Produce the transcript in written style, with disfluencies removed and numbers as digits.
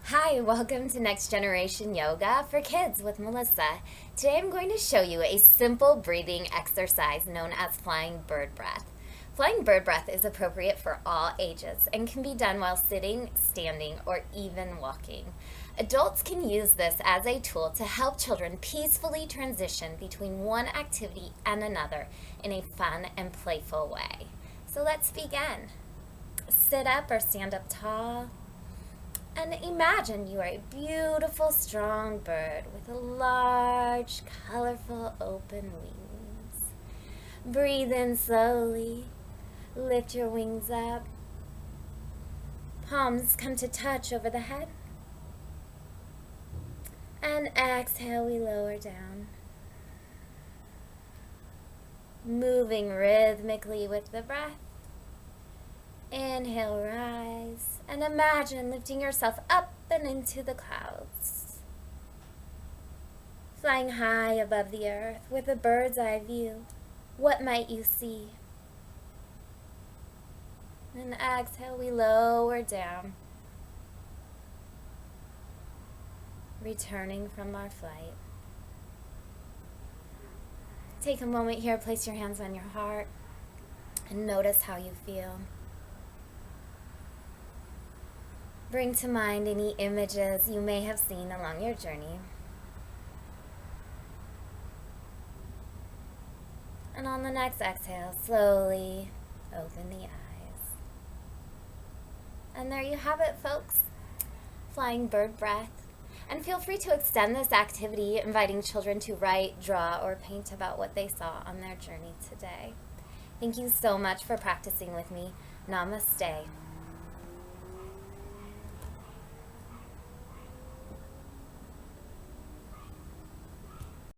Hi, welcome to Next Generation Yoga for Kids with Melissa. Today I'm going to show you a simple breathing exercise known as flying bird breath. Flying bird breath is appropriate for all ages and can be done while sitting, standing, or even walking. Adults can use this as a tool to help children peacefully transition between one activity and another in a fun and playful way. So let's begin. Sit up or stand up tall. And imagine you are a beautiful, strong bird with large, colorful, open wings. Breathe in slowly. Lift your wings up. Palms come to touch over the head. And exhale, we lower down. Moving rhythmically with the breath. Inhale, rise, and imagine lifting yourself up and into the clouds. Flying high above the earth with a bird's eye view, what might you see? And exhale, we lower down, returning from our flight. Take a moment here, place your hands on your heart, and notice how you feel. Bring to mind any images you may have seen along your journey. And on the next exhale, slowly open the eyes. And there you have it, folks. Flying bird breath. And feel free to extend this activity, inviting children to write, draw, or paint about what they saw on their journey today. Thank you so much for practicing with me. Namaste.